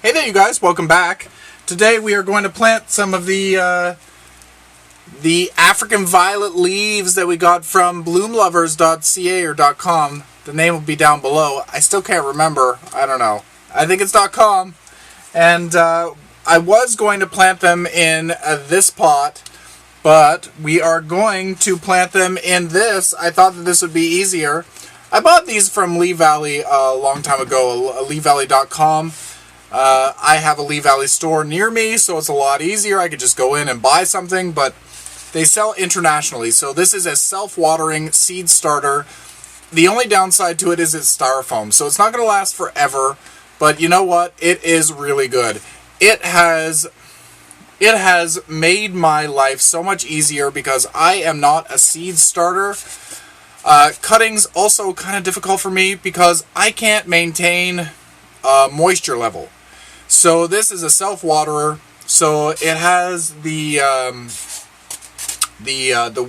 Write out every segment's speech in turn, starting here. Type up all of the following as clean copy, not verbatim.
Hey there, you guys. Welcome back. Today we are going to plant some of the African violet leaves that we got from bloomlovers.ca or .com. The name will be down below. I still can't remember. I don't know. I think it's .com. And I was going to plant them in this pot, but we are going to plant them in this. I thought that this would be easier. I bought these from Lee Valley a long time ago, leevalley.com. I have a Lee Valley store near me, so it's a lot easier. I could just go in and buy something, but they sell internationally. So this is a self-watering seed starter. The only downside to it is it's styrofoam, so it's not going to last forever, but you know what? It is really good. It has made my life so much easier because I am not a seed starter. Cuttings also kind of difficult for me because I can't maintain moisture level. So this is a self-waterer. So it has the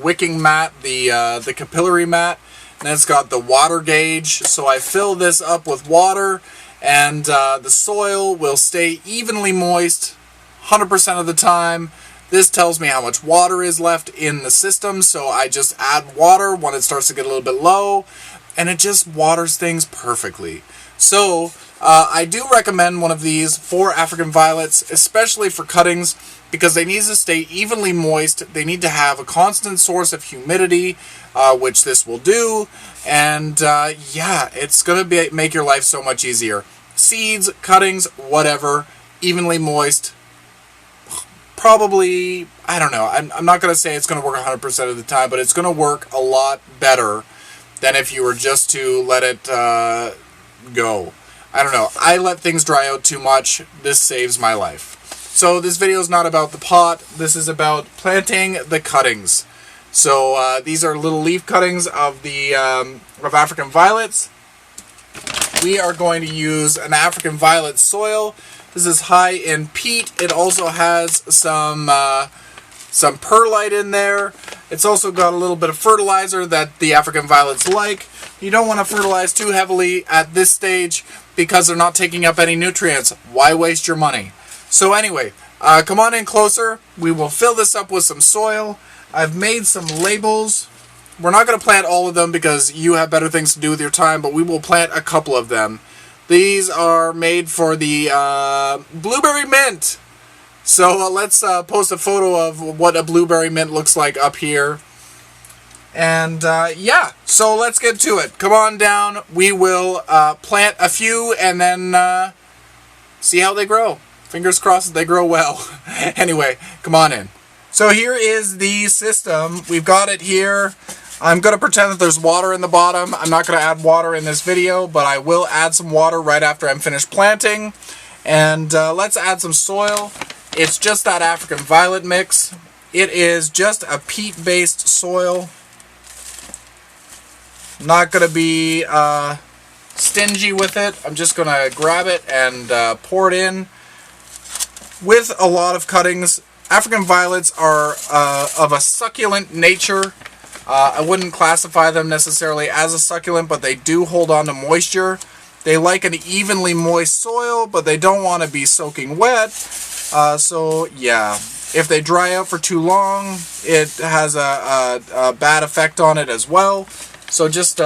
wicking mat, the capillary mat, and it's got the water gauge. So I fill this up with water, and the soil will stay evenly moist 100% of the time. This tells me how much water is left in the system, so I just add water when it starts to get a little bit low, and it just waters things perfectly. So I do recommend one of these for African violets, especially for cuttings, because they need to stay evenly moist. They need to have a constant source of humidity, which this will do. And yeah, it's going to make your life so much easier. Seeds, cuttings, whatever, evenly moist. Probably, I don't know. I'm not going to say it's going to work 100% of the time, but it's going to work a lot better than if you were just to let it go. I don't know. I let things dry out too much. This saves my life. So this video is not about the pot. This is about planting the cuttings. So these are little leaf cuttings of the of African violets. We are going to use an African violet soil. This is high in peat. It also has some perlite in there. It's also got a little bit of fertilizer that the African violets like. You don't want to fertilize too heavily at this stage because they're not taking up any nutrients. Why waste your money? So anyway, come on in closer. We will fill this up with some soil. I've made some labels. We're not going to plant all of them because you have better things to do with your time, but we will plant a couple of them. These are made for the blueberry mint. So let's post a photo of what a blueberry mint looks like up here. And yeah, so let's get to it. Come on down. We will plant a few and then see how they grow. Fingers crossed that they grow well. Anyway, come on in. So here is the system. We've got it here. I'm going to pretend that there's water in the bottom. I'm not going to add water in this video, but I will add some water right after I'm finished planting. And let's add some soil. It's just that African violet mix. It is just a peat-based soil. Not going to be stingy with it. I'm just going to grab it and pour it in. With a lot of cuttings, African violets are of a succulent nature. I wouldn't classify them necessarily as a succulent, but they do hold on to moisture. They like an evenly moist soil, but they don't want to be soaking wet. So yeah, if they dry out for too long, it has a bad effect on it as well. So just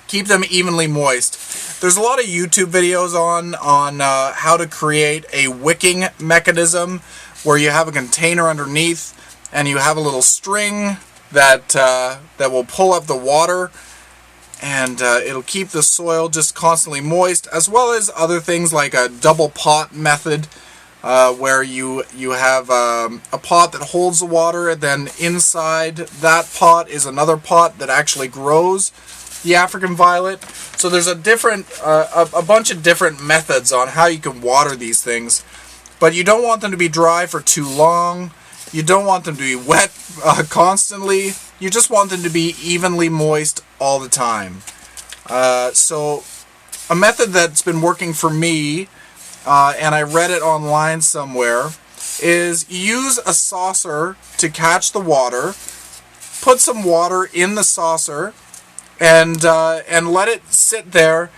keep them evenly moist. There's a lot of YouTube videos on how to create a wicking mechanism where you have a container underneath and you have a little string that will pull up the water, and it'll keep the soil just constantly moist, as well as other things like a double pot method, where you have a pot that holds the water, and then inside that pot is another pot that actually grows the African violet. So there's a bunch of different methods on how you can water these things, but you don't want them to be dry for too long. You don't want them to be wet constantly. You just want them to be evenly moist all the time. So a method that's been working for me, and I read it online somewhere, is use a saucer to catch the water, put some water in the saucer, and let it sit there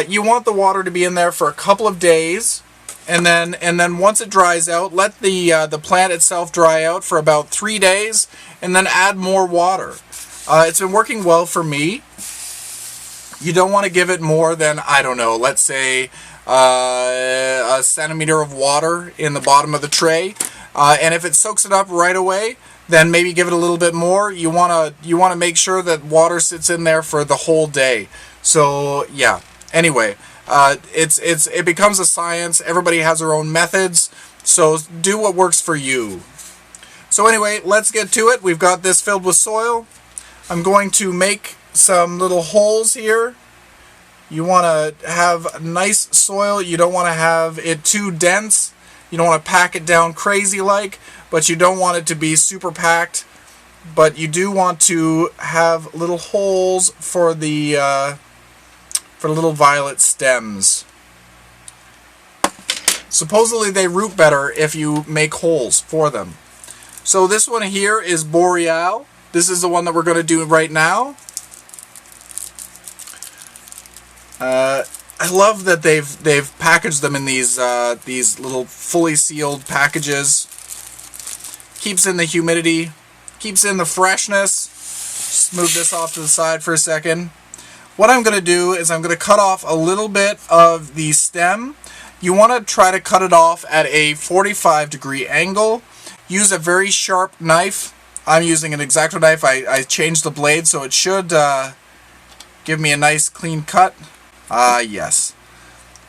You want the water to be in there for a couple of days, and then once it dries out, let the plant itself dry out for about 3 days, and then add more water. It's been working well for me. You don't want to give it more than, I don't know, let's say a centimeter of water in the bottom of the tray. And if it soaks it up right away, then maybe give it a little bit more. You want to make sure that water sits in there for the whole day. So yeah. Anyway, it becomes a science. Everybody has their own methods. So do what works for you. So anyway, let's get to it. We've got this filled with soil. I'm going to make some little holes here. You want to have nice soil. You don't want to have it too dense. You don't want to pack it down crazy like, but you don't want it to be super packed. But you do want to have little holes for the little violet stems. Supposedly they root better if you make holes for them. So this one here is Boreal. This is the one that we're going to do right now. I love that they've packaged them in these little fully sealed packages. Keeps in the humidity, keeps in the freshness. Just move this off to the side for a second. What I'm going to do is I'm going to cut off a little bit of the stem. You want to try to cut it off at a 45-degree angle. Use a very sharp knife. I'm using an X-Acto knife. I changed the blade so it should give me a nice clean cut. Yes.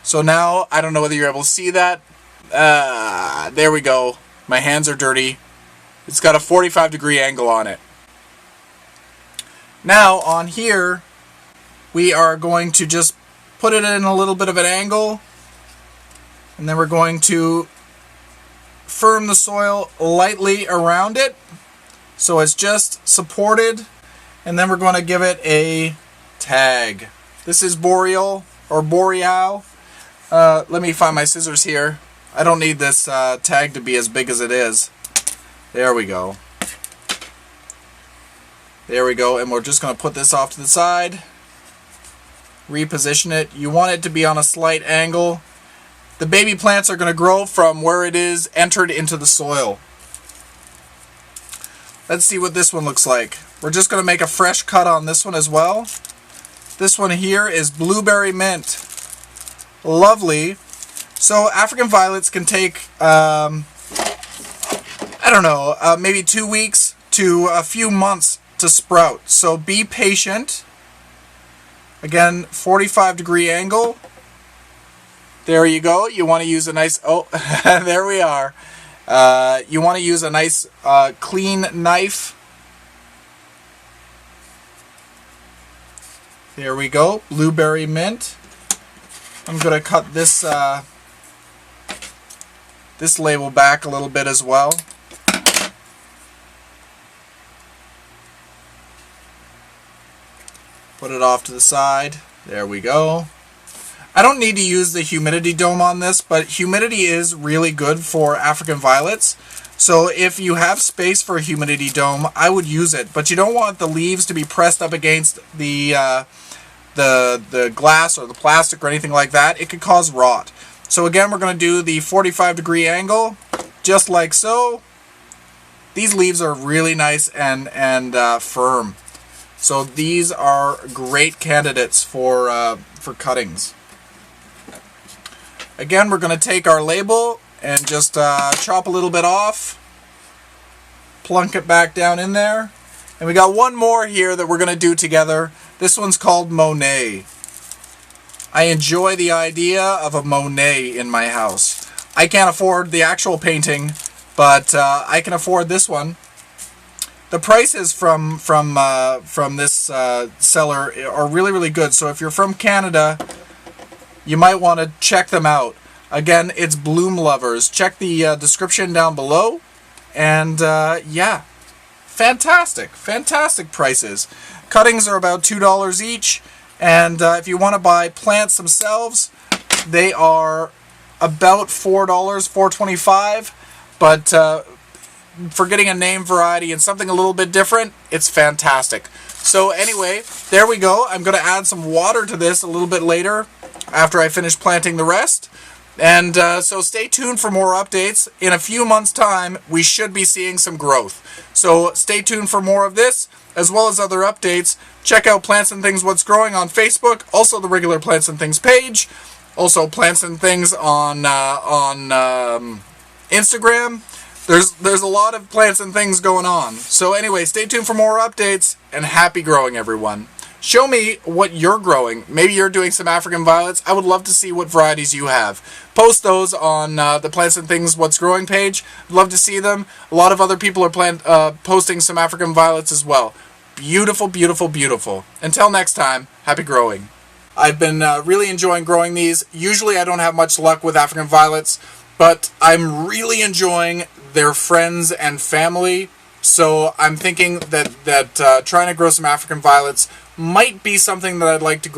So now, I don't know whether you're able to see that. There we go. My hands are dirty. It's got a 45-degree angle on it. Now, on here, we are going to just put it in a little bit of an angle. And then we're going to firm the soil lightly around it, so it's just supported. And then we're going to give it a tag. This is Boreal, or Boreal. Let me find my scissors here. I don't need this tag to be as big as it is. There we go. There we go, and we're just going to put this off to the side. Reposition it. You want it to be on a slight angle. The baby plants are going to grow from where it is entered into the soil. Let's see what this one looks like. We're just going to make a fresh cut on this one as well. This one here is Blueberry Mint. Lovely. So African violets can take, I don't know, maybe 2 weeks to a few months to sprout. So be patient. Again, 45-degree angle. There you go. You want to use a nice, oh, there we are. You want to use a nice clean knife. There we go. Blueberry Mint. I'm going to cut this this label back a little bit as well. Put it off to the side. There we go. I don't need to use the humidity dome on this, but humidity is really good for African violets. So if you have space for a humidity dome, I would use it. But you don't want the leaves to be pressed up against the glass or the plastic or anything like that. It could cause rot. So again, we're going to do the 45-degree angle, just like so. These leaves are really nice and firm. So these are great candidates for cuttings. Again, we're going to take our label and just chop a little bit off, plunk it back down in there. And we got one more here that we're going to do together. This one's called Monet. I enjoy the idea of a Monet in my house. I can't afford the actual painting, but I can afford this one. The prices from this seller are really, really good. So if you're from Canada, you might want to check them out. Again, it's Bloom Lovers. Check the description down below. And yeah, fantastic, fantastic prices. Cuttings are about $2 each. And if you want to buy plants themselves, they are about $4, $4.25. But for getting a name variety and something a little bit different, it's fantastic. So anyway, there we go. I'm going to add some water to this a little bit later after I finish planting the rest. And so stay tuned for more updates. In a few months' time, we should be seeing some growth. So stay tuned for more of this, as well as other updates. Check out Plants and Things What's Growing on Facebook, also the regular Plants and Things page, also Plants and Things on Instagram. There's a lot of plants and things going on. So anyway, stay tuned for more updates, and happy growing, everyone. Show me what you're growing. Maybe you're doing some African violets. I would love to see what varieties you have. Post those on the Plants and Things What's Growing page. I'd love to see them. A lot of other people are posting some African violets as well. Beautiful, beautiful, beautiful. Until next time, happy growing. I've been really enjoying growing these. Usually I don't have much luck with African violets, but I'm really enjoying their friends and family. So I'm thinking that trying to grow some African violets might be something that I'd like to